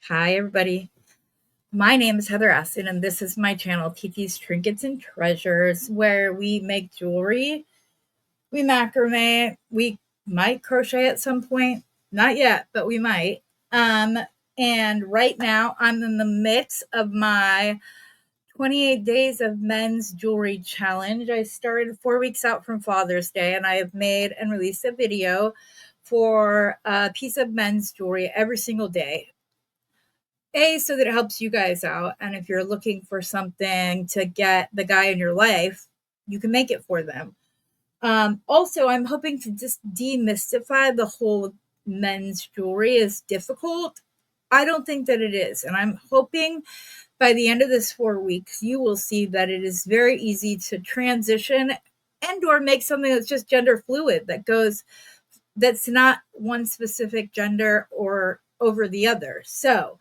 Hi, everybody. My name is Heather Aston, and this is my channel, TT's Trinkets and Treasures, where we make jewelry, we macrame, we might crochet at some point. Not yet, but we might. Um, and right now, I'm in the midst of my 28 days of men's jewelry challenge. I started 4 weeks out from Father's Day, and I have made and released a video for a piece of men's jewelry every single day. So that it helps you guys out. And if you're looking for something to get the guy in your life, you can make it for them. Also, I'm hoping to just demystify the whole men's jewelry is difficult. I don't think that it is. And I'm hoping by the end of this 4 weeks, you will see that it is very easy to transition and or make something that's just gender fluid that's not one specific gender or over the other. So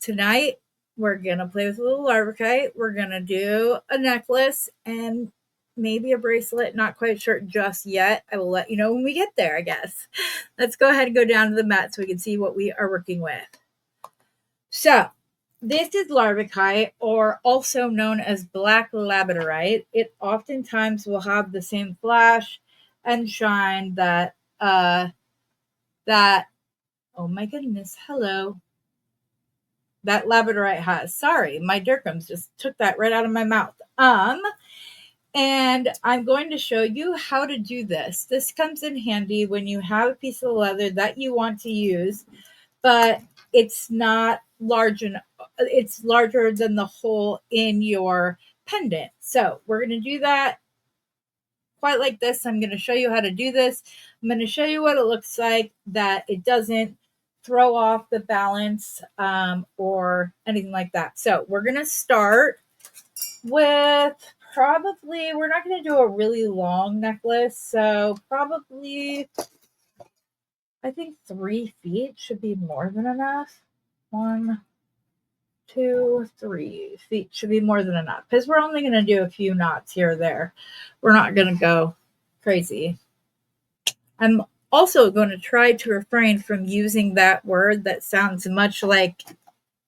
tonight we're gonna play with a little larvikite. We're gonna do a necklace and maybe a bracelet. Not quite sure just yet. I will let you know when we get there, I guess. Let's go ahead and go down to the mat so we can see what we are working with. So this is larvikite, or also known as black labradorite. It oftentimes will have the same flash and shine that oh my goodness, hello, that labradorite has. Sorry, my Durkheim's just took that right out of my mouth. And I'm going to show you how to do this. This comes in handy when you have a piece of leather that you want to use, but it's not large enough. It's larger than the hole in your pendant. So we're going to do that quite like this. I'm going to show you how to do this. I'm going to show you what it looks like, that it doesn't throw off the balance or anything like that. So we're going to start with probably, we're not going to do a really long necklace. So probably, I think 3 feet should be more than enough. 1, 2, 3 feet should be more than enough, because we're only going to do a few knots here or there. We're not going to go crazy. I'm also going to try to refrain from using that word that sounds much like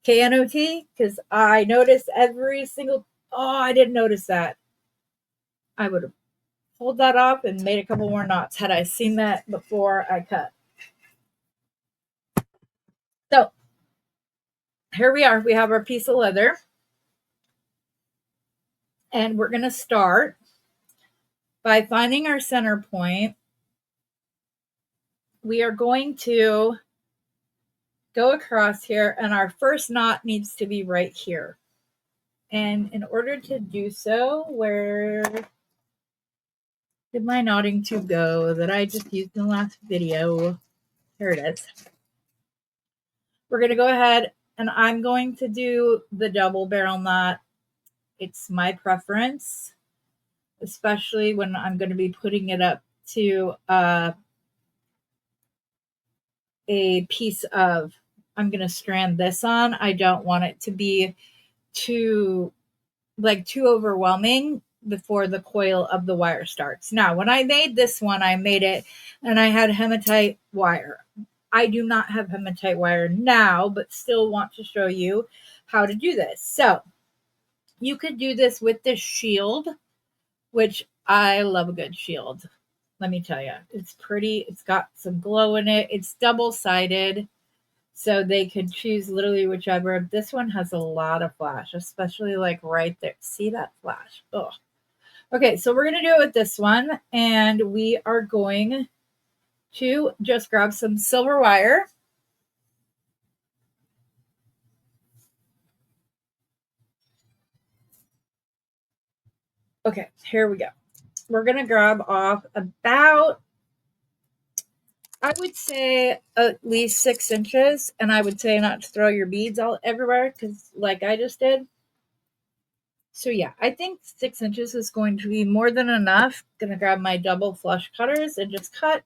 KNOT, because I notice every single, I didn't notice that. I would have pulled that off and made a couple more knots had I seen that before I cut. So here we are. We have our piece of leather. And we're going to start by finding our center point. We are going to go across here, and our first knot needs to be right here. And in order to do so, where did my knotting to go that I just used in the last video? Here it is. We're going to go ahead, and I'm going to do the double barrel knot. It's my preference, especially when I'm going to be putting it up to a piece of, I'm going to strand this on. I don't want it to be too overwhelming before the coil of the wire starts. Now, when I made this one, I made it and I had hematite wire. I do not have hematite wire now, but still want to show you how to do this. So you could do this with this shield, which I love a good shield. Let me tell you, it's pretty. It's got some glow in it. It's double-sided, so they could choose literally whichever. This one has a lot of flash, especially like right there. See that flash? Oh, okay. So we're going to do it with this one, and we are going to just grab some silver wire. Okay, here we go. We're going to grab off about, I would say, at least 6 inches. And I would say not to throw your beads all everywhere, because like I just did. So yeah, I think 6 inches is going to be more than enough. I'm going to grab my double flush cutters and just cut.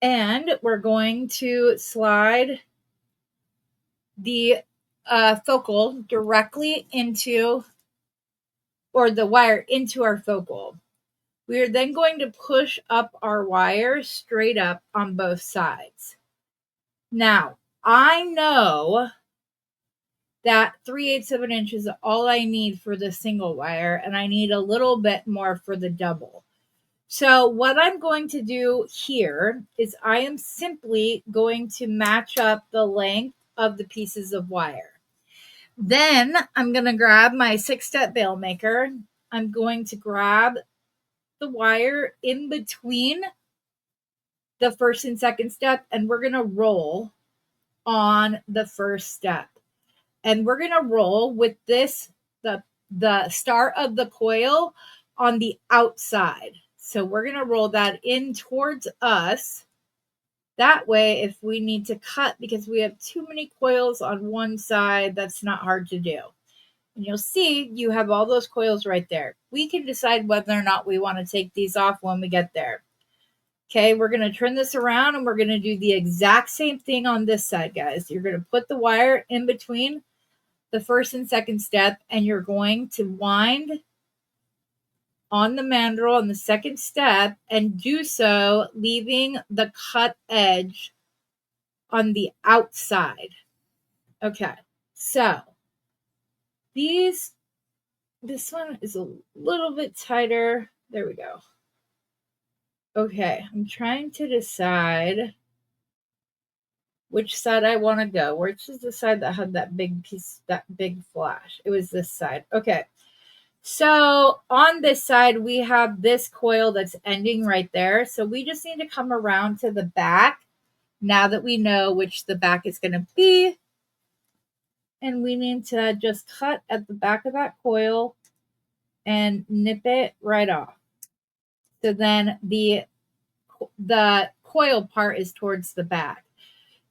And we're going to slide the focal directly into, or the wire into our focal. We are then going to push up our wire straight up on both sides. Now, I know that 3/8 of an inch is all I need for the single wire, and I need a little bit more for the double. So what I'm going to do here is I am simply going to match up the length of the pieces of wire. Then I'm going to grab my 6-step bail maker. I'm going to grab the wire in between the first and second step, and we're going to roll on the first step. And we're going to roll with this, the start of the coil on the outside. So we're going to roll that in towards us. That way, if we need to cut because we have too many coils on one side, that's not hard to do. And you'll see you have all those coils right there. We can decide whether or not we want to take these off when we get there. Okay, we're going to turn this around and we're going to do the exact same thing on this side, guys. You're going to put the wire in between the first and second step, and you're going to wind on the mandrel on the second step and do so leaving the cut edge on the outside. Okay, so this one is a little bit tighter. There we go. Okay, I'm trying to decide which side I want to go. Which is the side that had that big piece, that big flash? It was this side. Okay. So on this side, we have this coil that's ending right there. So we just need to come around to the back now that we know which the back is going to be. And we need to just cut at the back of that coil and nip it right off. So then the coil part is towards the back.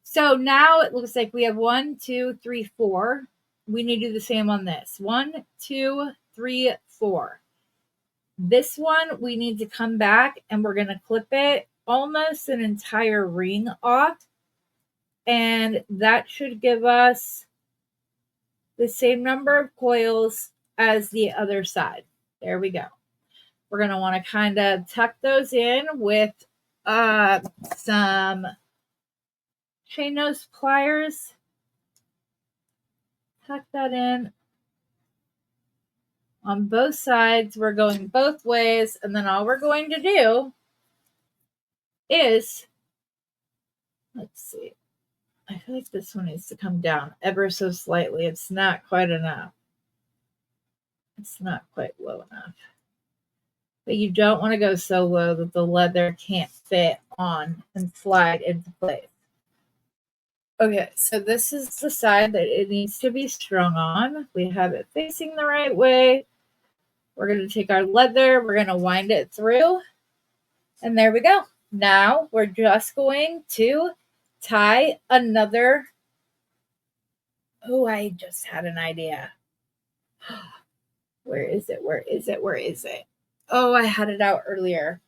So now it looks like we have 1, 2, 3, 4. We need to do the same on this. 1, 2, 3, 4. This one, we need to come back and we're going to clip it almost an entire ring off. And that should give us the same number of coils as the other side. There we go. We're going to want to kind of tuck those in with some chain nose pliers. Tuck that in on both sides. We're going both ways. And then all we're going to do is, let's see. I feel like this one needs to come down ever so slightly. It's not quite enough. It's not quite low enough. But you don't want to go so low that the leather can't fit on and slide into place. Okay, so this is the side that it needs to be strung on. We have it facing the right way. We're going to take our leather, we're going to wind it through, and there we go. Now we're just going to tie another. Oh, I just had an idea. Where is it? Where is it? Where is it? Oh, I had it out earlier.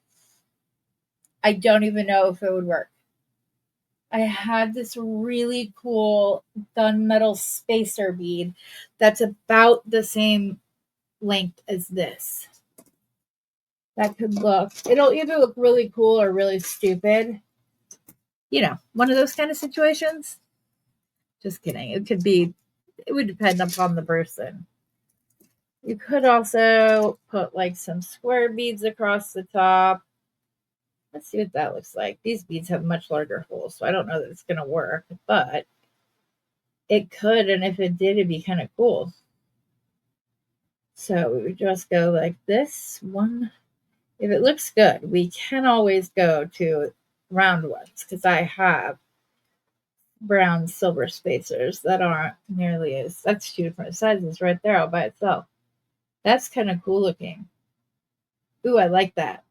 I don't even know if it would work. I had this really cool gunmetal spacer bead that's about the same length as this. That could look, it'll either look really cool or really stupid. You know, one of those kind of situations. Just kidding. It could be, it would depend upon the person. You could also put like some square beads across the top. Let's see what that looks like. These beads have much larger holes, so I don't know that it's going to work, but it could, and if it did, it'd be kind of cool. So we would just go like this one. If it looks good, we can always go to round ones because I have brown silver spacers that aren't nearly as, that's 2 different sizes right there all by itself. That's kind of cool looking. Ooh, I like that.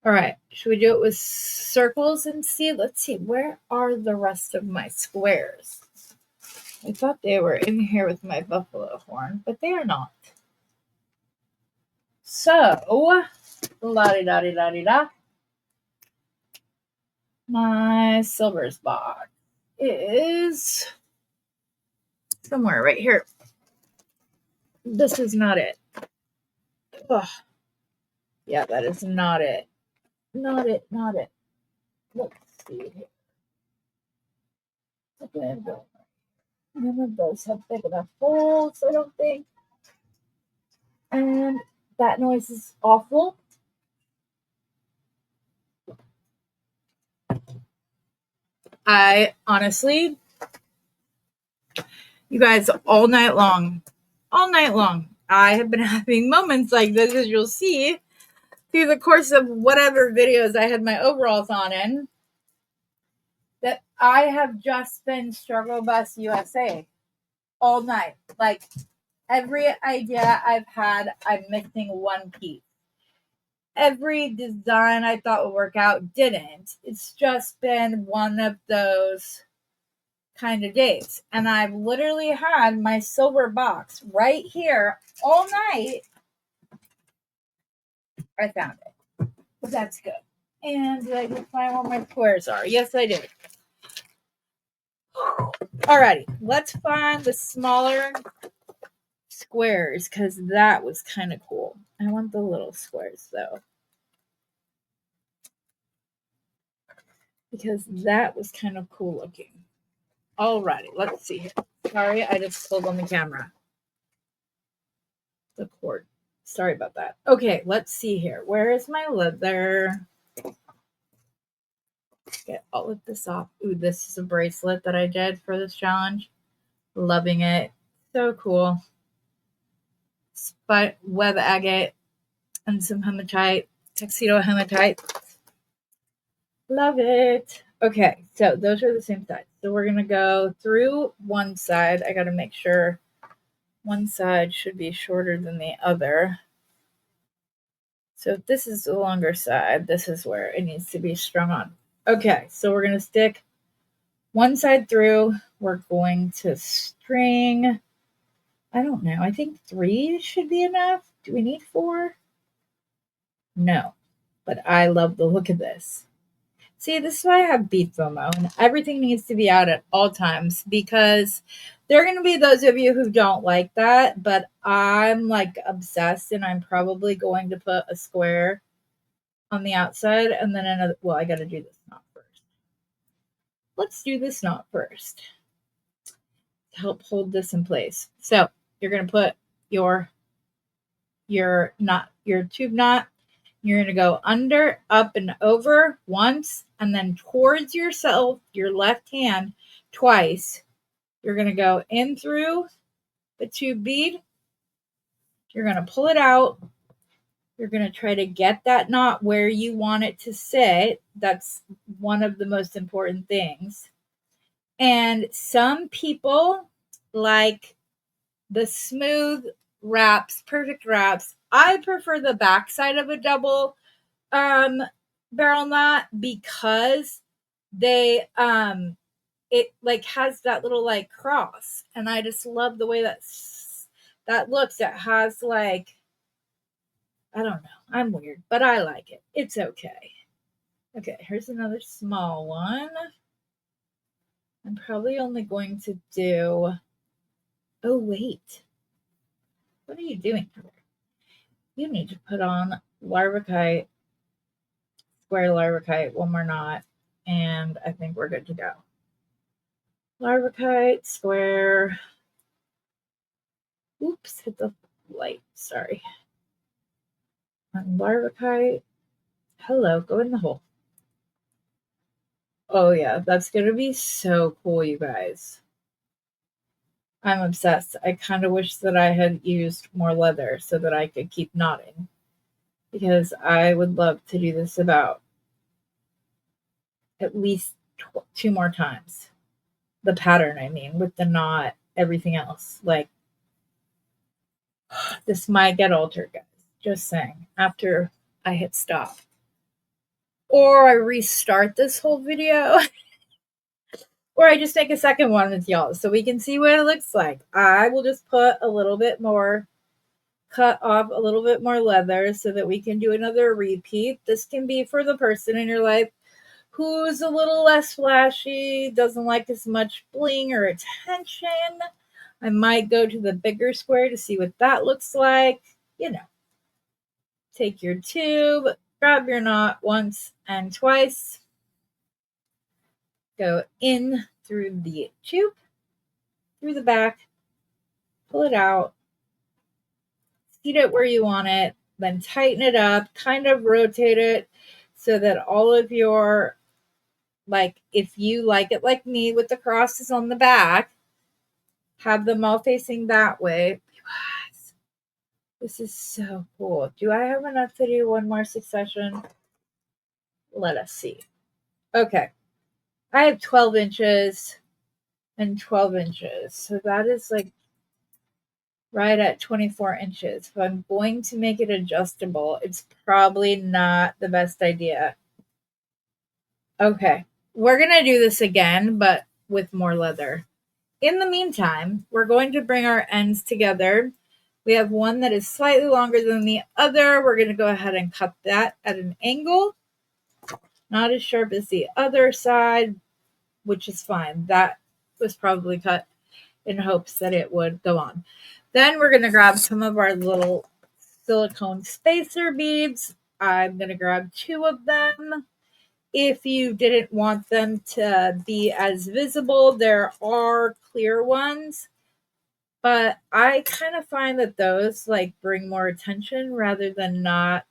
All right, should we do it with circles and see? Let's see, where are the rest of my squares? I thought they were in here with my buffalo horn, but they are not. So, la-di-da-di-da-di-da. My silvers box is somewhere right here. This is not it. Ugh. Yeah, that is not it. Not it. Let's see here. None of those have big enough holes, I don't think. And that noise is awful. I honestly, you guys, all night long, I have been having moments like this, as you'll see through the course of whatever videos I had my overalls on in, that I have just been Struggle Bus USA all night. Like, every idea I've had, I'm missing one piece. Every design I thought would work out didn't. It's just been one of those kind of days. And I've literally had my silver box right here all night. I found it. That's good. And did I just find where my squares are? Yes, I did. Alrighty, let's find the smaller squares because that was kind of cool. I want the little squares though, because that was kind of cool looking. Alrighty, let's see here. Sorry, I just pulled on the camera. The cord. Sorry about that. Okay, let's see here. Where is my leather? Get all of this off. Ooh, this is a bracelet that I did for this challenge. Loving it. So cool. Web agate and some hematite, tuxedo hematite. Love it. Okay, so those are the same sides. So we're going to go through one side. I got to make sure one side should be shorter than the other. So if this is the longer side, this is where it needs to be strung on. Okay, so we're going to stick one side through. We're going to string, I don't know, I think 3 should be enough. Do we need 4? No, but I love the look of this. See, this is why I have beef FOMO, and everything needs to be out at all times because there are going to be those of you who don't like that, but I'm like obsessed, and I'm probably going to put a square on the outside and then another. Well, I got to do this knot first. Let's do this knot first to help hold this in place. So you're going to put your knot, your tube knot. You're going to go under, up, and over once, and then towards yourself, your left hand, twice. You're going to go in through the tube bead. You're going to pull it out. You're going to try to get that knot where you want it to sit. That's one of the most important things. And some people like the smooth wraps, perfect wraps. I prefer the backside of a double barrel knot because they it like has that little like cross, and I just love the way that looks. It has like, I don't know, I'm weird, but I like it. It's okay. Okay, here's another small one. I'm probably only going to do, oh wait, what are you doing here? You need to put on larvikite, square larvikite, one more knot, and I think we're good to go. Larvikite, square. Oops, hit the light. Sorry. And larvikite. Hello, go in the hole. Oh, yeah, that's going to be so cool, you guys. I'm obsessed. I kind of wish that I had used more leather so that I could keep knotting, because I would love to do this about at least 2 more times. The pattern, I mean, with the knot, everything else. Like, this might get altered, guys. Just saying. After I hit stop. Or I restart this whole video. Or I just make a second one with y'all so we can see what it looks like. I will just put a little bit more, cut off a little bit more leather so that we can do another repeat. This can be for the person in your life who's a little less flashy, doesn't like as much bling or attention. I might go to the bigger square to see what that looks like. You know, take your tube, grab your knot once and twice, go in through the tube, through the back, pull it out, seat it where you want it, then tighten it up, kind of rotate it so that all of your, like, if you like it like me with the crosses on the back, have them all facing that way. This is so cool. Do I have enough to do one more succession? Let us see. Okay. I have 12 inches and 12 inches. So that is like right at 24 inches. If I'm going to make it adjustable, it's probably not the best idea. Okay. We're going to do this again, but with more leather. In the meantime, we're going to bring our ends together. We have one that is slightly longer than the other. We're going to go ahead and cut that at an angle. Not as sharp as the other side, which is fine. That was probably cut in hopes that it would go on. Then we're going to grab some of our little silicone spacer beads. I'm going to grab 2 of them. If you didn't want them to be as visible, there are clear ones. But I kind of find that those like bring more attention rather than not.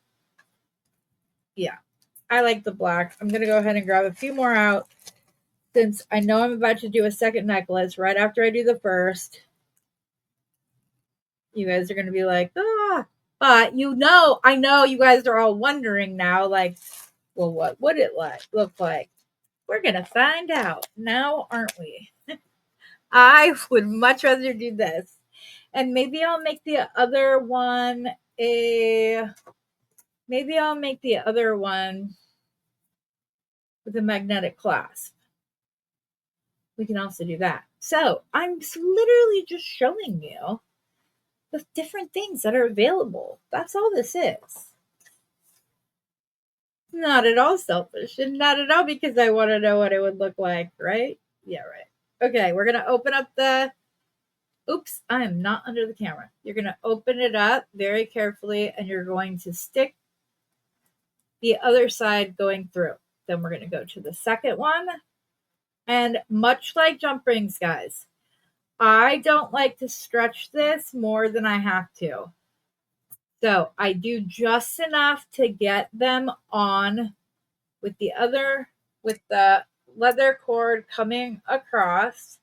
Yeah, I like the black. I'm going to go ahead and grab a few more out since I know I'm about to do a second necklace right after I do the first. You guys are going to be like, ah. But I know you guys are all wondering now, like, well, what would it look like? We're going to find out now, aren't we? I would much rather do this. And maybe I'll make the other one with a magnetic clasp. We can also do that. So I'm literally just showing you the different things that are available. That's all this is. Not at all selfish and not at all because I want to know what it would look like, right? Yeah, right. Okay, we're going to open up oops, I am not under the camera. You're going to open it up very carefully and you're going to stick the other side going through. Then we're going to go to the second one. And much like jump rings, guys, I don't like to stretch this more than I have to. So I do just enough to get them on with the leather cord coming across.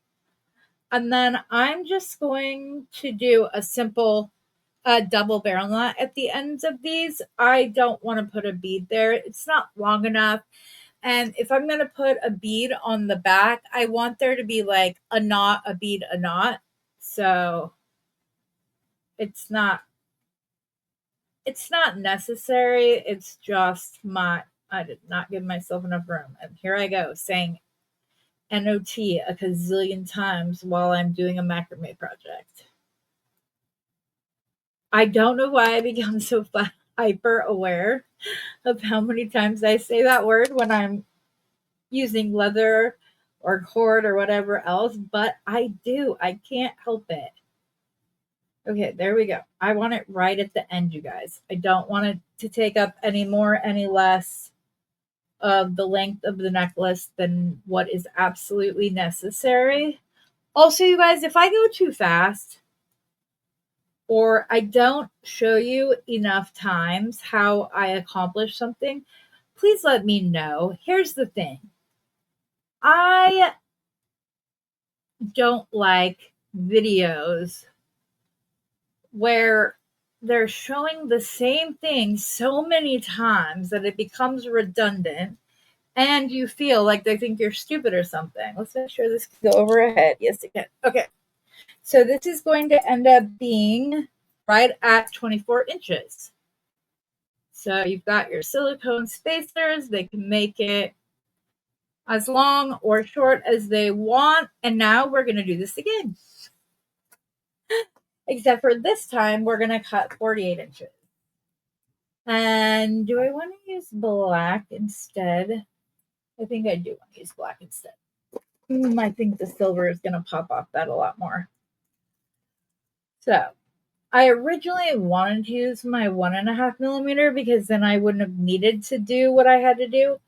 And then I'm just going to do a simple double barrel knot at the ends of these. I don't want to put a bead there. It's not long enough. And if I'm going to put a bead on the back, I want there to be like a knot, a bead, a knot. So it's not necessary. It's just I did not give myself enough room. And here I go saying NOT a gazillion times while I'm doing a macrame project. I don't know why I become so hyper aware of how many times I say that word when I'm using leather or cord or whatever else, but I do. I can't help it. Okay, there we go. I want it right at the end, you guys. I don't want it to take up any more, any less of the length of the necklace than what is absolutely necessary. Also, you guys, if I go too fast or I don't show you enough times how I accomplish something, please let me know. Here's the thing. I don't like videos where they're showing the same thing so many times that it becomes redundant and you feel like they think you're stupid or something. Let's make sure this can go over ahead. Yes, it can. Okay. So this is going to end up being right at 24 inches. So you've got your silicone spacers. They can make it as long or short as they want. And now we're going to do this again. Except for this time, we're going to cut 48 inches. And do I want to use black instead? I think I do want to use black instead. I think the silver is going to pop off that a lot more. So I originally wanted to use my 1.5 millimeter because then I wouldn't have needed to do what I had to do.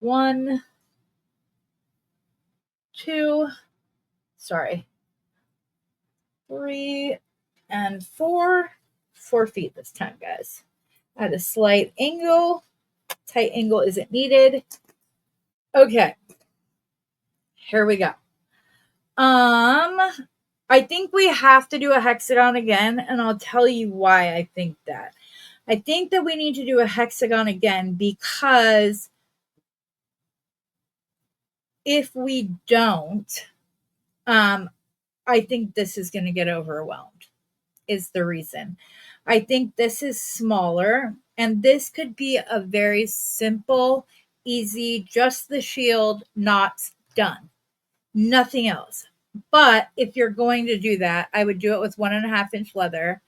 1, 2, 3, and 4. 4 feet this time, guys. At a slight angle. Tight angle isn't needed. Okay. Here we go. I think we have to do a hexagon again, and I'll tell you why I think that. I think that we need to do a hexagon again because if we don't, I think this is going to get overwhelmed, is the reason. I think this is smaller, and this could be a very simple, easy, just the shield, knots, done. Nothing else. But if you're going to do that, I would do it with 1.5-inch leather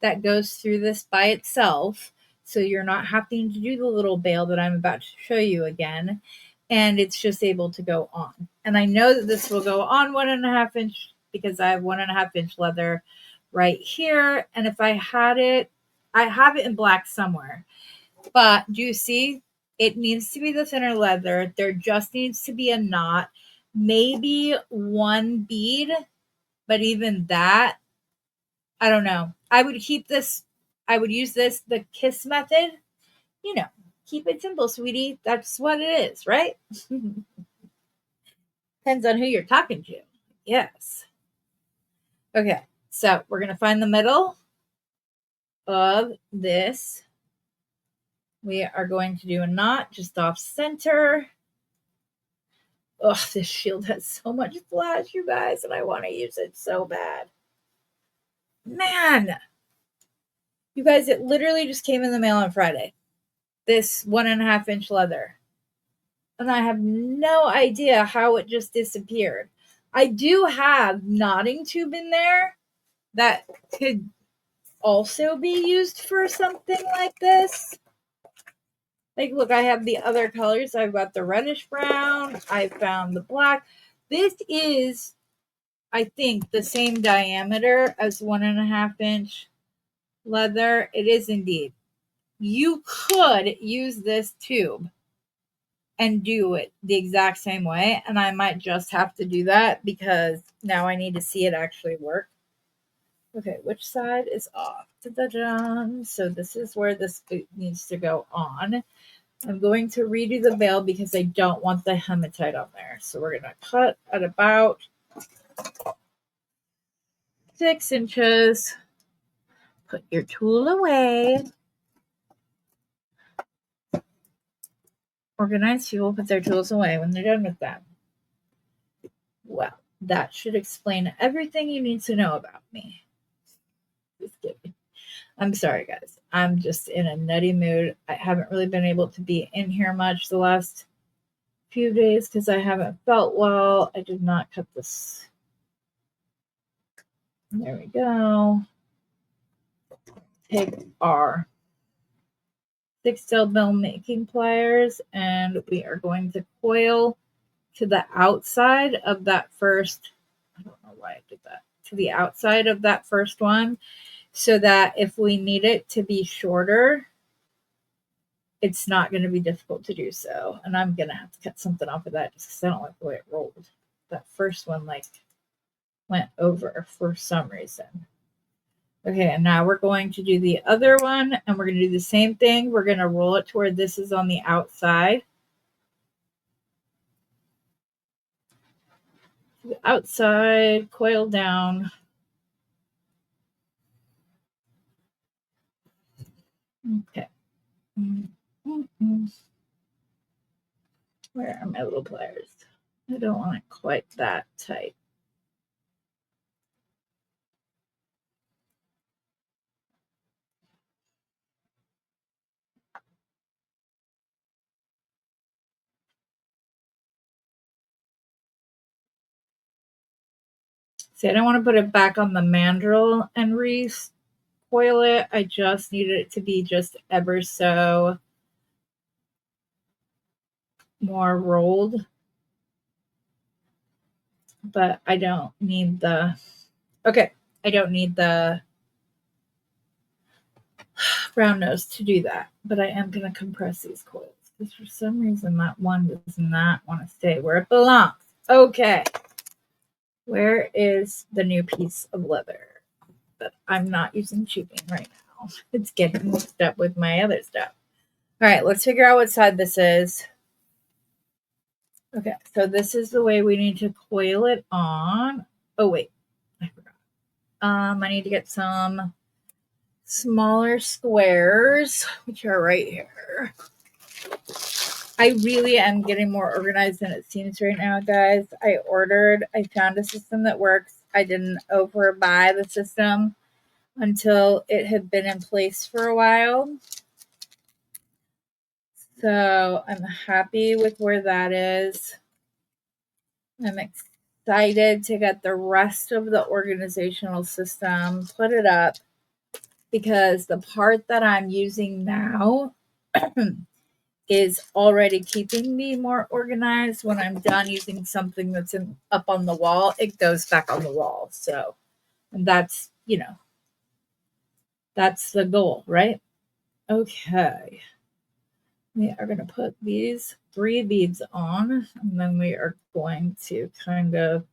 that goes through this by itself. So you're not having to do the little bail that I'm about to show you again. And it's just able to go on. And I know that this will go on 1.5-inch because I have 1.5-inch leather right here. And if I had it, I have it in black somewhere. But do you see? It needs to be the thinner leather. There just needs to be a knot. Maybe one bead, but even that, I don't know. I would keep this, I would use this, the kiss method. You know, keep it simple, sweetie. That's what it is, right? Depends on who you're talking to. Yes. Okay, so we're going to find the middle of this. We are going to do a knot just off center. Oh, this shield has so much flash, you guys, and I want to use it so bad. Man, you guys, it literally just came in the mail on Friday. This 1.5-inch leather. And I have no idea how it just disappeared. I do have knotting tube in there that could also be used for something like this. Like, look, I have the other colors. I've got the reddish brown. I found the black. This is, I think, the same diameter as 1.5-inch leather. It is indeed. You could use this tube and do it the exact same way. And I might just have to do that because now I need to see it actually work. Okay, which side is off? Da-da-da. So this is where this boot needs to go on. I'm going to redo the veil because I don't want the hematite on there. So we're going to cut at about 6 inches. Put your tool away. Organized people put their tools away when they're done with them. Well, that should explain everything you need to know about me. Just kidding. I'm sorry, guys. I'm just in a nutty mood. I haven't really been able to be in here much the last few days because I haven't felt well. I did not cut this. There we go. Take our 6-tailed bell making pliers and we are going to coil to the outside of that first, I don't know why I did that, to the outside of that first one so that if we need it to be shorter, it's not going to be difficult to do so. And I'm going to have to cut something off of that just because I don't like the way it rolled. That first one went over for some reason. Okay, and now we're going to do the other one, and we're going to do the same thing. We're going to roll it to where this is on the outside. The outside, coil down. Okay. Where are my little pliers? I don't want it quite that tight. See, I don't want to put it back on the mandrel and recoil it. I just needed it to be just ever so more rolled. But I don't need the, okay, I don't need the round nose to do that. But I am going to compress these coils because for some reason that one does not want to stay where it belongs. Okay. Where is the new piece of leather that I'm not using tubing right now? It's getting mixed up with my other stuff. All right, let's figure out what side this is. Okay, so this is the way we need to coil it on. Oh, wait, I forgot. I need to get some smaller squares, which are right here. I really am getting more organized than it seems right now, guys. I found a system that works. I didn't overbuy the system until it had been in place for a while. So I'm happy with where that is. I'm excited to get the rest of the organizational system, put it up, because the part that I'm using now is already keeping me more organized. When I'm done using something that's up on the wall, it goes back on the wall. So that's, that's the goal, right? Okay. We are going to put these 3 beads on, and then we are going to kind of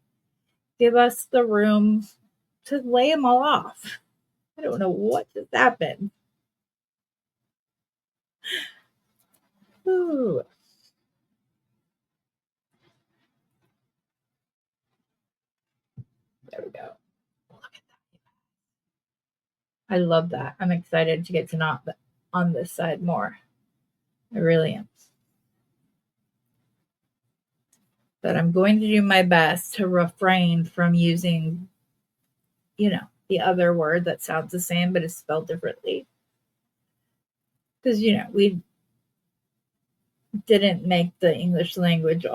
give us the room to lay them all off. I don't know what just happened. Ooh. There we go. Look at that. I love that. I'm excited to get to knot on this side more. I really am. But I'm going to do my best to refrain from using, the other word that sounds the same but is spelled differently. Because, we didn't make the English language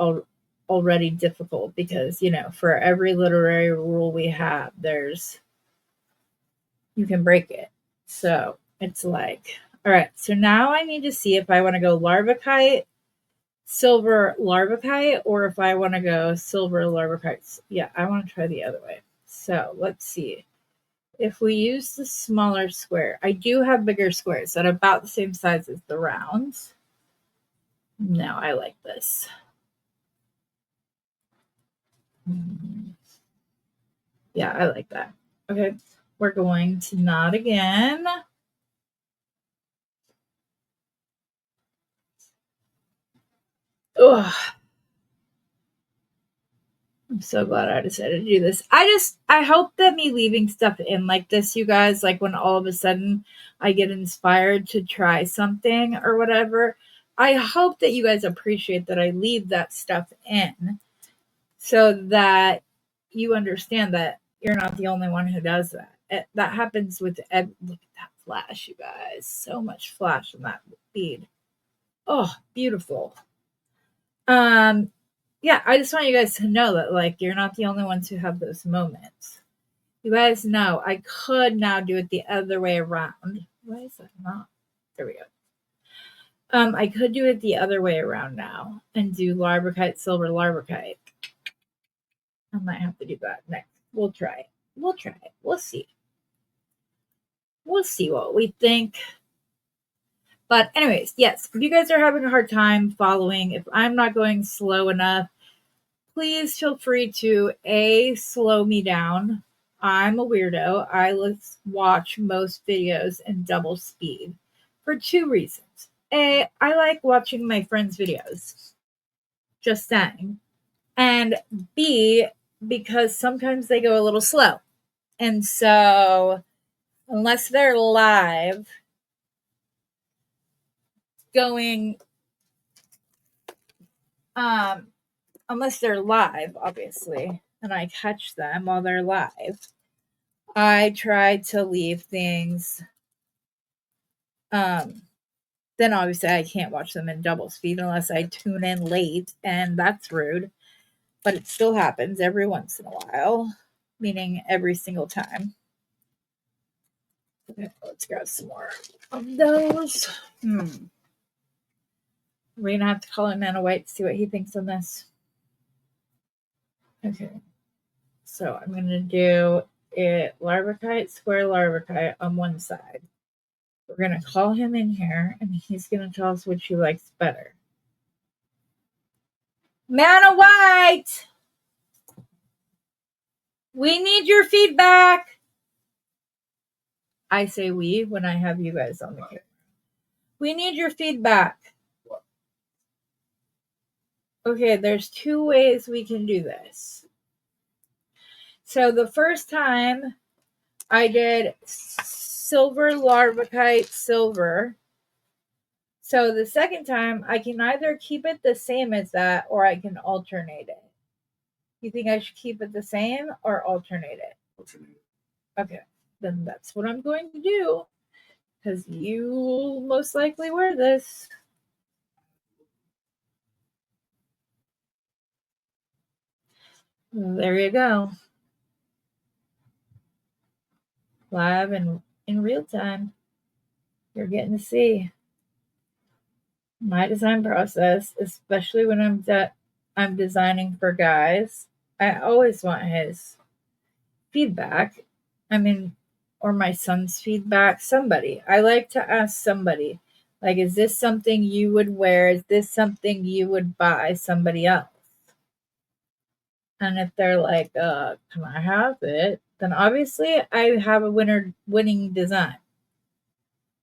already difficult because, for every literary rule we have, you can break it. So it's like, all right, so now I need to see if I want to go larvikite, silver larvikite, or if I want to go silver larvikite. Yeah, I want to try the other way. So let's see. If we use the smaller square, I do have bigger squares that are about the same size as the rounds. No, I like this. Yeah, I like that. Okay, we're going to knot again. Ugh. I'm so glad I decided to do this. I hope that me leaving stuff in like this, you guys, like when all of a sudden I get inspired to try something or whatever, I hope that you guys appreciate that I leave that stuff in so that you understand that you're not the only one who does that. That happens with look at that flash, you guys. So much flash in that bead. Oh, beautiful. Yeah, I just want you guys to know that like you're not the only ones who have those moments. You guys know I could now do it the other way around. Why is that not? There we go. I could do it the other way around now and do larvikite, silver larvikite. I might have to do that next. We'll try it. We'll see. We'll see what we think. But anyways, yes, if you guys are having a hard time following, if I'm not going slow enough, please feel free to slow me down. I'm a weirdo. I watch most videos in double speed for 2 reasons. A, I like watching my friends' videos. Just saying. And B, because sometimes they go a little slow. And so, unless they're live, going, unless they're live, obviously, and I catch them while they're live, I try to leave things. Then obviously I can't watch them in double speed unless I tune in late, and that's rude. But it still happens every once in a while, meaning every single time. Okay, let's grab some more of those. We're gonna have to call in Nana White to see what he thinks on this. Okay, so I'm gonna do it larvikite, square larvikite on one side. We're gonna call him in here, and he's gonna tell us which he likes better. Nana White! We need your feedback. I say we when I have you guys on the camera. We need your feedback. Okay, there's two ways we can do this. So the first time I did silver larvacite silver. So the second time I can either keep it the same as that or I can alternate it. You think I should keep it the same or alternate it? Alternate. Okay, then that's what I'm going to do because you most likely wear this. There you go. Live and in real time. You're getting to see my design process, especially when I'm designing for guys. I always want his feedback. I mean, or my son's feedback. Somebody. I like to ask somebody, like, is this something you would wear? Is this something you would buy somebody else? And if they're like, can I have it? Then obviously I have a winning design.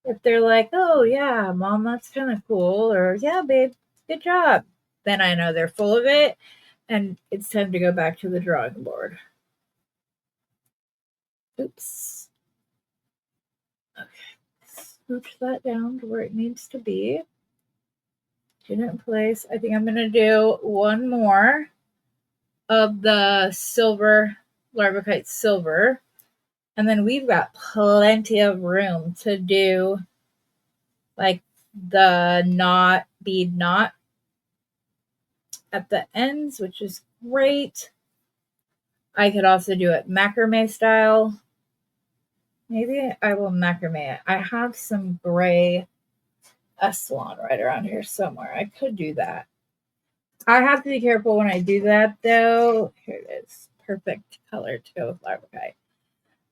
If they're like, oh yeah, mom, that's kind of cool, or yeah, babe, good job, then I know they're full of it and it's time to go back to the drawing board. Oops. Okay. Scooch that down to where it needs to be. Get it in place. I think I'm going to do one more of the silver, Larvacite silver. And then we've got plenty of room to do like the bead knot at the ends, which is great. I could also do it macrame style. Maybe I will macrame it. I have some gray Essilon right around here somewhere. I could do that. I have to be careful when I do that, though. Here it is. Perfect color to go with Larvacite.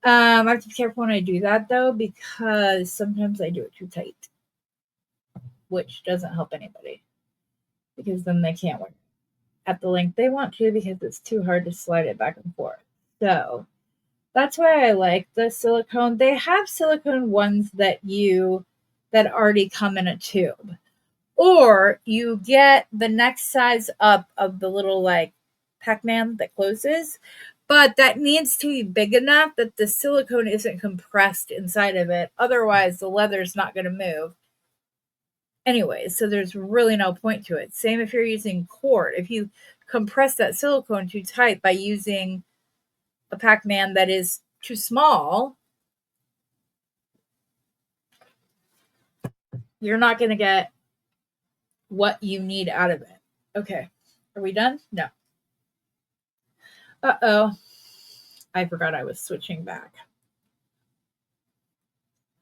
I have to be careful when I do that, though, because sometimes I do it too tight, which doesn't help anybody because then they can't wear it at the length they want to because it's too hard to slide it back and forth. So that's why I like the silicone. They have silicone ones that already come in a tube. Or you get the next size up of the little like Pac-Man that closes, but that needs to be big enough that the silicone isn't compressed inside of it. Otherwise, the leather's not going to move. Anyway, so there's really no point to it. Same if you're using cord. If you compress that silicone too tight by using a Pac-Man that is too small, you're not going to get what you need out of it. Okay. Are we done? No. Uh-oh. I forgot I was switching back.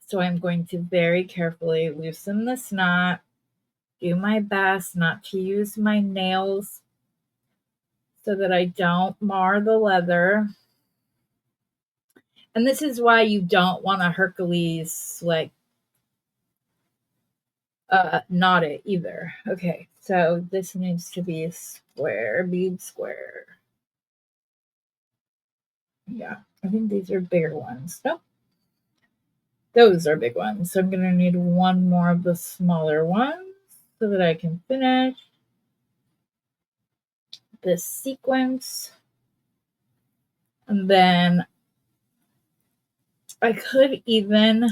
So I'm going to very carefully loosen this knot, do my best not to use my nails so that I don't mar the leather. And this is why you don't want a Hercules like knot it either. Okay, so this needs to be a square, bead square. Yeah, I think these are bigger ones. Nope. Those are big ones. So I'm going to need one more of the smaller ones so that I can finish this sequence. And then I could even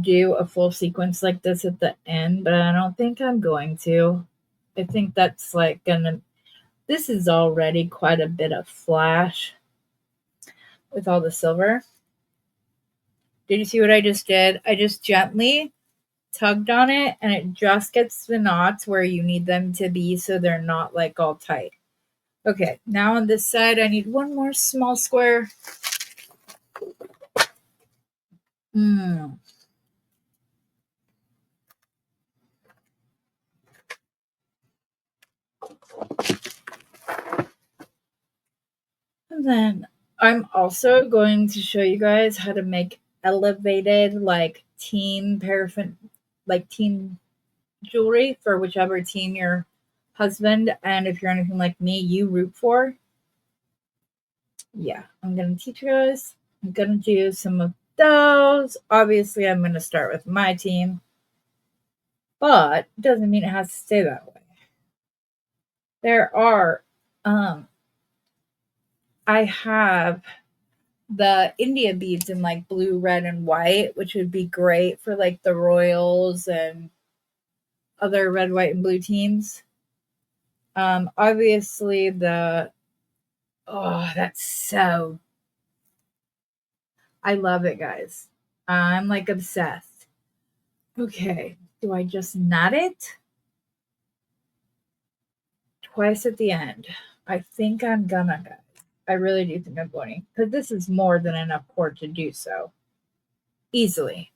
do a full sequence like this at the end, but I don't think I'm going to. I think that's like this is already quite a bit of flash with all the silver. Did you see what I just did? I just gently tugged on it and it just gets the knots where you need them to be so they're not like all tight. Okay, now on this side, I need one more small square. And then I'm also going to show you guys how to make elevated like team paraffin, like team jewelry for whichever team your husband and if you're anything like me, you root for. yeah, I'm going to teach you guys. I'm going to do some of those. Obviously, I'm going to start with my team, but it doesn't mean it has to stay that way. There are, I have the India beads in like blue, red, and white, which would be great for like the Royals and other red, white, and blue teams. Obviously that's so, I love it, guys. I'm like obsessed. Okay, do I just knot it twice at the end? I think I'm gonna, guys. I really do think I'm going, because this is more than enough cord to do so easily.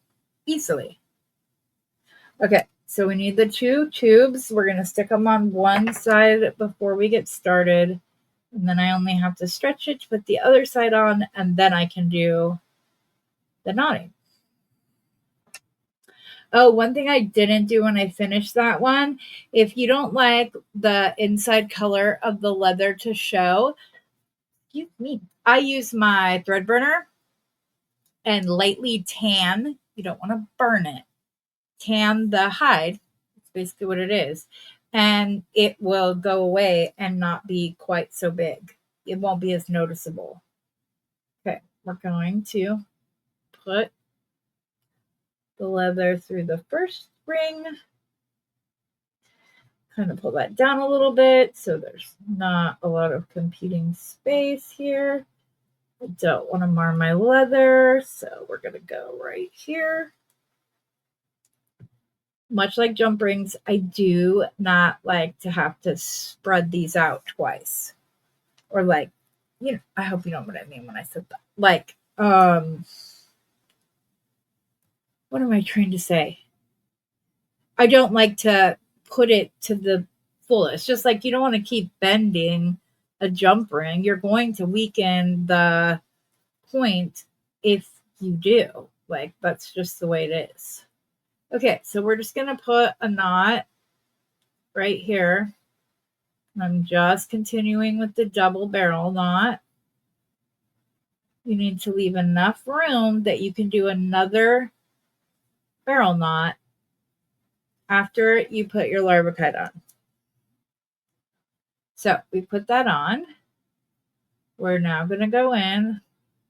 Okay, so we need the 2 tubes. We're going to stick them on one side before we get started. And then I only have to stretch it to put the other side on, and then I can do the knotting. Oh, one thing I didn't do when I finished that one, if you don't like the inside color of the leather to show, excuse me, I use my thread burner and lightly tan. You don't want to burn it. Tan the hide. That's basically what it is. And it will go away and not be quite so big. It won't be as noticeable. Okay, we're going to put the leather through the first ring. Kind of pull that down a little bit so there's not a lot of competing space here. I don't want to mar my leather, so we're going to go right here. Much like jump rings, I do not like to have to spread these out twice. Or like, I hope you know what I mean when I said that. Like, what am I trying to say? I don't like to put it to the fullest. Just like you don't want to keep bending a jump ring. You're going to weaken the point if you do. Like, that's just the way it is. Okay, so we're just going to put a knot right here. I'm just continuing with the double barrel knot. You need to leave enough room that you can do another barrel knot after you put your larvikite on. So we put that on. We're now going to go in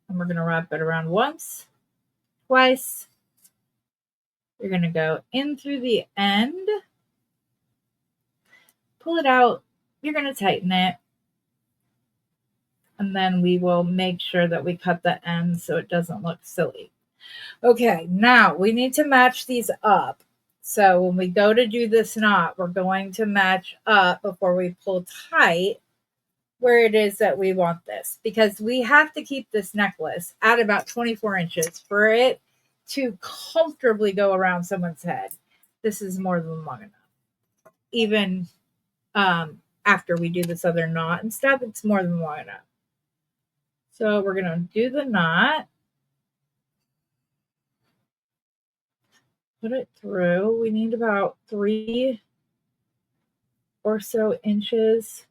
and we're going to wrap it around once, twice. You're going to go in through the end, pull it out. You're going to tighten it. And then we will make sure that we cut the end so it doesn't look silly. Okay, now we need to match these up. So when we go to do this knot, we're going to match up before we pull tight where it is that we want this, because we have to keep this necklace at about 24 inches for it to comfortably go around someone's head. This is more than long enough. Even after we do this other knot and stuff, it's more than long enough. So we're going to do the knot. Put it through. We need about 3 or so inches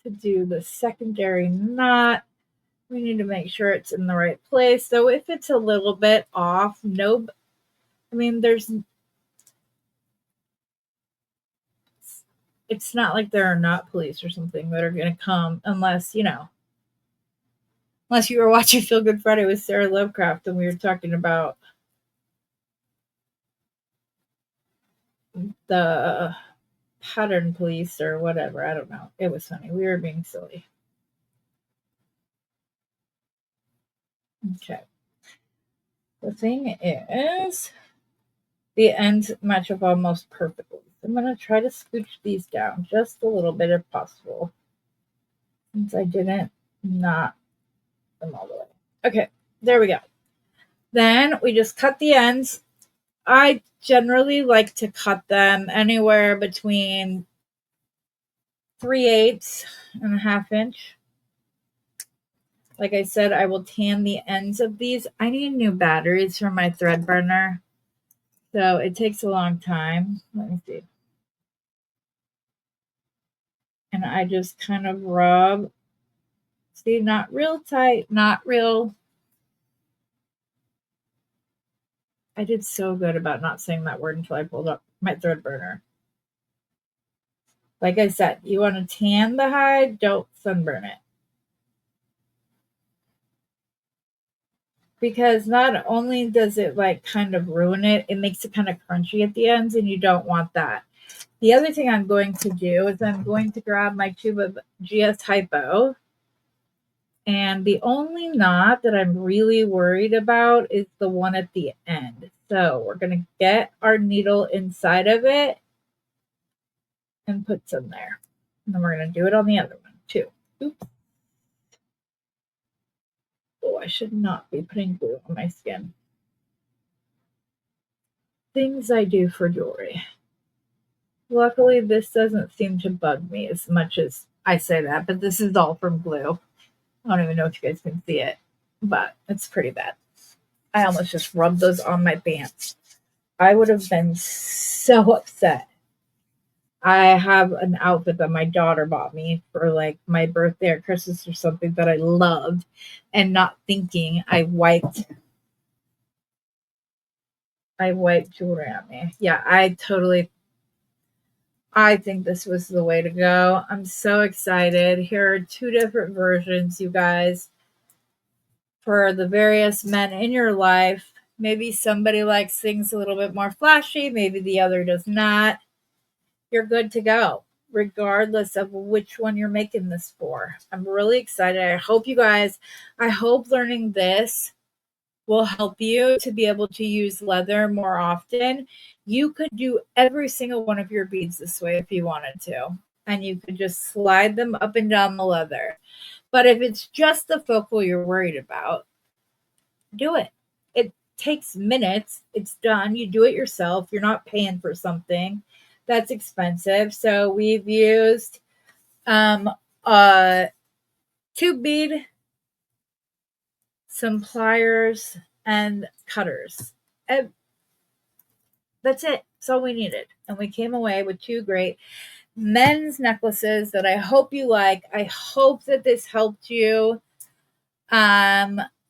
to do the secondary knot. We need to make sure it's in the right place. So if it's a little bit off, it's not like there are not police or something that are going to come unless you were watching Feel Good Friday with Sarah Lovecraft and we were talking about the pattern police or whatever. I don't know. It was funny. We were being silly. Okay. The thing is, the ends match up almost perfectly. I'm going to try to scooch these down just a little bit if possible, since I didn't knot them all the way. Okay, there we go. Then we just cut the ends. I generally like to cut them anywhere between 3/8 and a half inch. Like I said, I will tan the ends of these. I need new batteries for my thread burner, so it takes a long time. Let me see. And I just kind of rub See, not real tight, not real. I did so good about not saying that word until I pulled up my thread burner. Like I said, you want to tan the hide, don't sunburn it. Because not only does it like kind of ruin it, it makes it kind of crunchy at the ends, and you don't want that. The other thing I'm going to do is I'm going to grab my tube of GS Hypo. And the only knot that I'm really worried about is the one at the end. So we're going to get our needle inside of it and put some there. And then we're going to do it on the other one too. Oops. Oh, I should not be putting glue on my skin. Things I do for jewelry. Luckily, this doesn't seem to bug me as much as I say that, but this is all from glue. I don't even know if you guys can see it, but it's pretty bad. I almost just rubbed those on my pants. I would have been so upset. I have an outfit that my daughter bought me for like my birthday or Christmas or something that I loved, and not thinking I wiped jewelry on me. Yeah, I think this was the way to go. I'm so excited. Here are two different versions, you guys, for the various men in your life. Maybe somebody likes things a little bit more flashy, maybe the other does not. You're good to go, regardless of which one you're making this for. I'm really excited. I hope learning this will help you to be able to use leather more often. You could do every single one of your beads this way if you wanted to, and you could just slide them up and down the leather. But if it's just the focal you're worried about, do it. It takes minutes. It's done. You do it yourself. You're not paying for something that's expensive. So we've used a tube bead, some pliers, and cutters. And that's it. That's all we needed. And we came away with two great men's necklaces that I hope you like. I hope that this helped you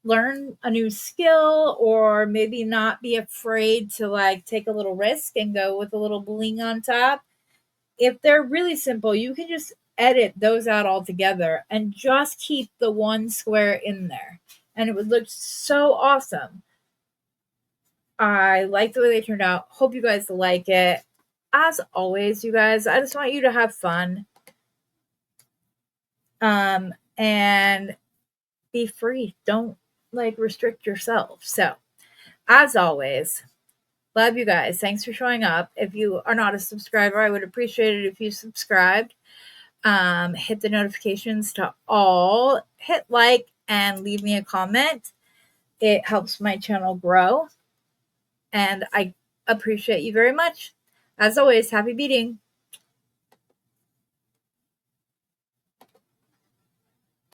learn a new skill, or maybe not be afraid to like take a little risk and go with a little bling on top. If they're really simple, you can just edit those out altogether and just keep the one square in there, and it would look so awesome. I like the way they turned out. Hope you guys like it. As always, you guys, I just want you to have fun. And be free. Don't like restrict yourself. So, as always, love you guys. Thanks for showing up. If you are not a subscriber, I would appreciate it if you subscribed. Hit the notifications to all, hit like, and leave me a comment. It helps my channel grow, and I appreciate you very much. As always, happy beading.